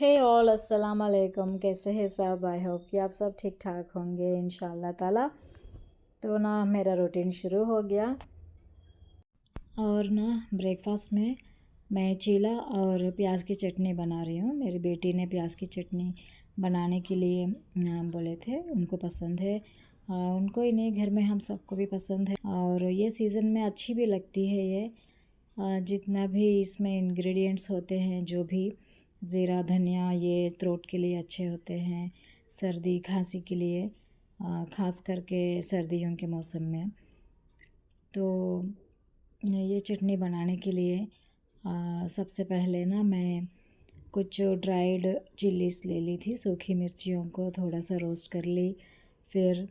हे all अस्सलाम वालेकुम। कैसे हैं सब? आई होप कि आप सब ठीक ठाक होंगे इंशाल्लाह ताला। तो ना मेरा रूटीन शुरू हो गया और ना ब्रेकफास्ट में मैं चीला और प्याज की चटनी बना रही हूँ। मेरी बेटी ने प्याज की चटनी बनाने के लिए बोले थे, उनको पसंद है। उनको ही नहीं, घर में हम सबको भी पसंद है और ये सीज़न में अच्छी भी लगती है। ये जितना भी इसमें इंग्रेडिएंट्स होते हैं, जो भी ज़ीरा धनिया, ये थ्रोट के लिए अच्छे होते हैं, सर्दी खांसी के लिए, ख़ास करके सर्दियों के मौसम में। तो ये चटनी बनाने के लिए सबसे पहले ना मैं कुछ ड्राइड चिल्लीस ले ली थी। सूखी मिर्चियों को थोड़ा सा रोस्ट कर ली, फिर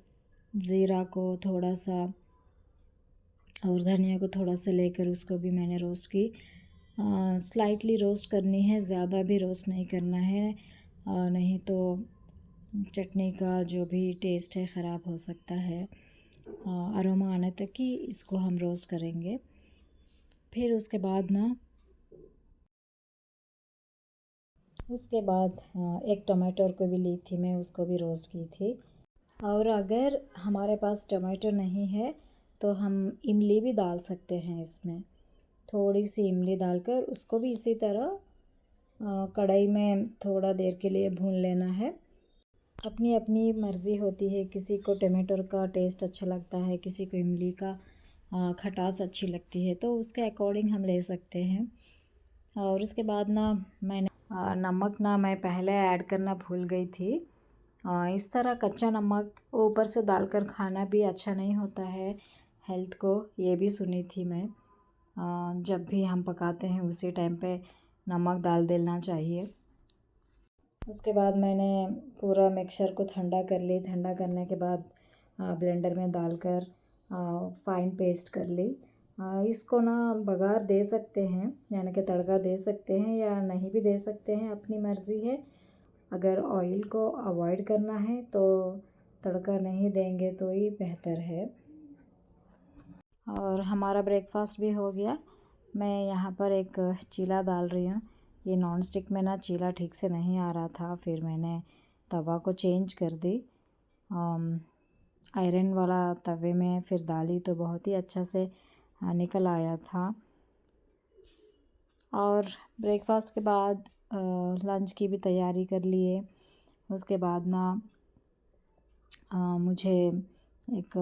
ज़ीरा को थोड़ा सा और धनिया को थोड़ा सा लेकर उसको भी मैंने रोस्ट की। स्लाइटली रोस्ट करनी है, ज़्यादा भी रोस्ट नहीं करना है, नहीं तो चटनी का जो भी टेस्ट है ख़राब हो सकता है। अरोमा आने तक कि इसको हम रोस्ट करेंगे। फिर उसके बाद एक टमाटर को भी ली थी मैं, उसको भी रोस्ट की थी। और अगर हमारे पास टमाटर नहीं है तो हम इमली भी डाल सकते हैं इसमें। थोड़ी सी इमली डालकर उसको भी इसी तरह कढ़ाई में थोड़ा देर के लिए भून लेना है। अपनी अपनी मर्ज़ी होती है, किसी को टमाटर का टेस्ट अच्छा लगता है, किसी को इमली का खटास अच्छी लगती है, तो उसके अकॉर्डिंग हम ले सकते हैं। और उसके बाद मैंने नमक मैं पहले ऐड करना भूल गई थी। इस तरह कच्चा नमक ऊपर से डालकर खाना भी अच्छा नहीं होता है हेल्थ को, ये भी सुनी थी मैं। जब भी हम पकाते हैं उसी टाइम पे नमक डाल देना चाहिए। उसके बाद मैंने पूरा मिक्सचर को ठंडा कर ली। ठंडा करने के बाद ब्लेंडर में डालकर फ़ाइन पेस्ट कर ली। इसको बघार दे सकते हैं, यानी कि तड़का दे सकते हैं या नहीं भी दे सकते हैं, अपनी मर्ज़ी है। अगर ऑयल को अवॉइड करना है तो तड़का नहीं देंगे तो ही बेहतर है। और हमारा ब्रेकफास्ट भी हो गया। मैं यहाँ पर एक चीला डाल रही हूँ। ये नॉन स्टिक में चीला ठीक से नहीं आ रहा था, फिर मैंने तवा को चेंज कर दी। आयरन वाला तवे में फिर डाली तो बहुत ही अच्छा से निकल आया था। और ब्रेकफास्ट के बाद लंच की भी तैयारी कर लिए। उसके बाद मुझे एक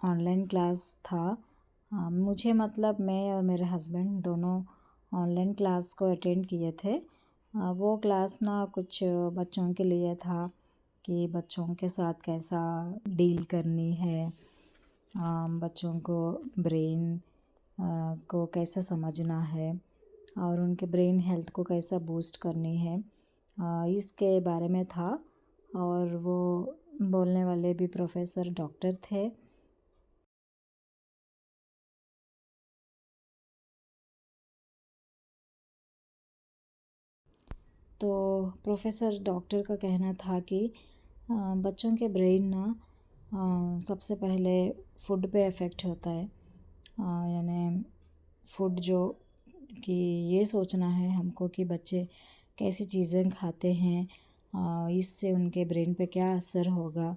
ऑनलाइन क्लास था। मुझे मतलब मैं और मेरे हस्बैंड दोनों ऑनलाइन क्लास को अटेंड किए थे। वो क्लास कुछ बच्चों के लिए था कि बच्चों के साथ कैसा डील करनी है, बच्चों को ब्रेन को कैसे समझना है और उनके ब्रेन हेल्थ को कैसा बूस्ट करनी है, इसके बारे में था। और वो बोलने वाले भी प्रोफेसर डॉक्टर थे। तो प्रोफेसर डॉक्टर का कहना था कि बच्चों के ब्रेन सबसे पहले फूड पे इफ़ेक्ट होता है। यानी फूड जो कि ये सोचना है हमको कि बच्चे कैसी चीज़ें खाते हैं, इससे उनके ब्रेन पे क्या असर होगा,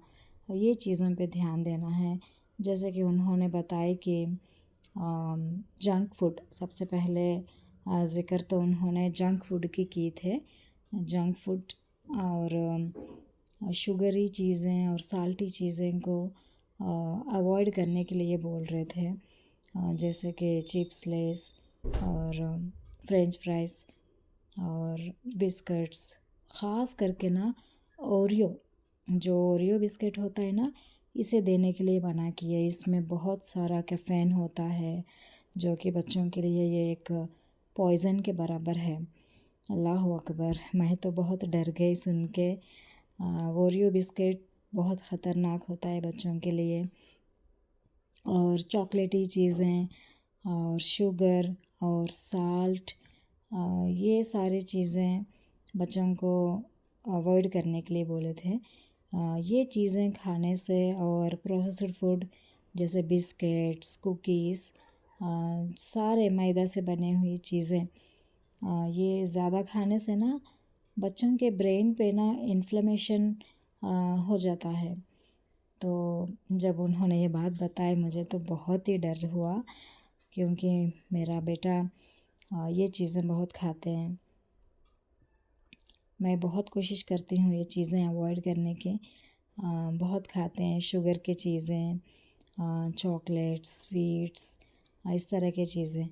ये चीज़ों पे ध्यान देना है। जैसे कि उन्होंने बताया कि जंक फूड सबसे पहले ज़िक्र तो उन्होंने जंक फूड की थे। जंक फूड और शुगरी चीज़ें और साल्टी चीज़ें को अवॉइड करने के लिए बोल रहे थे। जैसे कि चिप्स, लेस और फ्रेंच फ्राइज़ और बिस्किट्स, ख़ास करके ओरियो बिस्किट होता है इसे देने के लिए मना किया। इसमें बहुत सारा कैफ़ीन होता है जो कि बच्चों के लिए ये एक पॉइज़न के बराबर है। अल्लाह अकबर, मैं तो बहुत डर गई सुन के। ओरियो बिस्किट बहुत ख़तरनाक होता है बच्चों के लिए। और चॉकलेटी चीज़ें और शुगर और साल्ट, ये सारी चीज़ें बच्चों को अवॉइड करने के लिए बोले थे। ये चीज़ें खाने से और प्रोसेस्ड फूड जैसे बिस्किट्स, कुकीज़, सारे मैदा से बने हुई चीज़ें, ये ज़्यादा खाने से बच्चों के ब्रेन पे ना इन्फ्लेमेशन हो जाता है। तो जब उन्होंने ये बात बताई मुझे तो बहुत ही डर हुआ, क्योंकि मेरा बेटा ये चीज़ें बहुत खाते हैं। मैं बहुत कोशिश करती हूँ ये चीज़ें अवॉइड करने की। बहुत खाते हैं शुगर की चीज़ें, चॉकलेट्स, स्वीट्स, इस तरह की चीज़ें।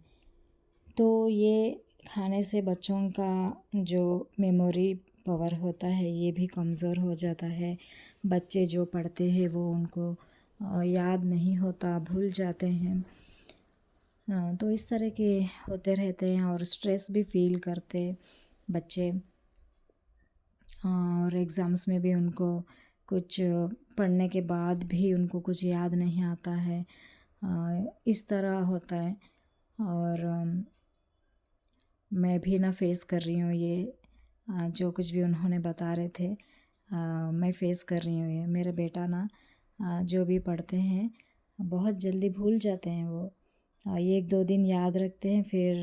तो ये खाने से बच्चों का जो मेमोरी पावर होता है ये भी कमज़ोर हो जाता है। बच्चे जो पढ़ते हैं वो उनको याद नहीं होता, भूल जाते हैं। तो इस तरह के होते रहते हैं और स्ट्रेस भी फ़ील करते बच्चे। और एग्ज़ाम्स में भी उनको कुछ पढ़ने के बाद भी उनको कुछ याद नहीं आता है, इस तरह होता है। और मैं भी ना फेस कर रही हूँ ये, जो कुछ भी उन्होंने बता रहे थे, मैं फेस कर रही हूँ ये। मेरा बेटा ना जो भी पढ़ते हैं बहुत जल्दी भूल जाते हैं वो। 1-2 दिन याद रखते हैं, फिर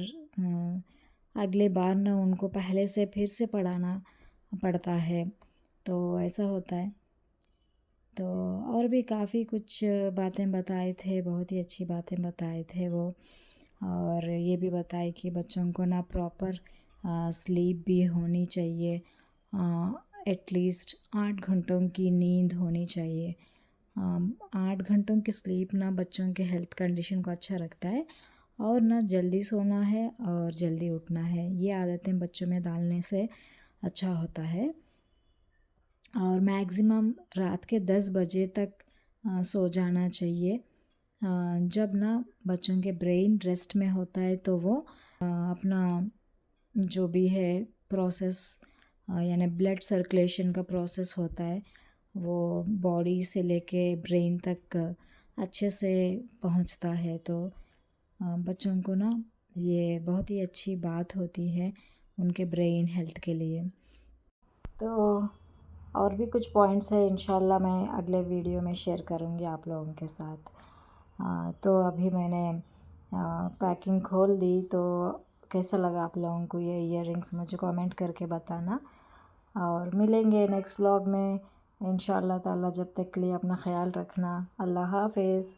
अगले बार ना उनको पहले से फिर से पढ़ाना पड़ता है, तो ऐसा होता है। तो और भी काफ़ी कुछ बातें बताए थे, बहुत ही अच्छी बातें बताए थे वो। और ये भी बताए कि बच्चों को ना प्रॉपर स्लीप भी होनी चाहिए, एटलीस्ट 8 घंटों की नींद होनी चाहिए। 8 घंटों की स्लीप ना बच्चों के हेल्थ कंडीशन को अच्छा रखता है। और ना जल्दी सोना है और जल्दी उठना है, ये आदतें बच्चों में डालने से अच्छा होता है। और मैक्सिमम रात के 10 बजे तक सो जाना चाहिए। जब ना बच्चों के ब्रेन रेस्ट में होता है तो वो अपना जो भी है प्रोसेस, यानी ब्लड सर्कुलेशन का प्रोसेस होता है, वो बॉडी से लेके ब्रेन तक अच्छे से पहुंचता है। तो बच्चों को ना ये बहुत ही अच्छी बात होती है उनके ब्रेन हेल्थ के लिए। तो और भी कुछ पॉइंट्स है, इंशाल्लाह मैं अगले वीडियो में शेयर करूँगी आप लोगों के साथ। तो अभी मैंने पैकिंग खोल दी, तो कैसा लगा आप लोगों को ये इयररिंग्स मुझे कमेंट करके बताना। और मिलेंगे नेक्स्ट व्लॉग में इंशाल्लाह ताला। जब तक के लिए अपना ख्याल रखना। अल्लाह हाफ़िज़।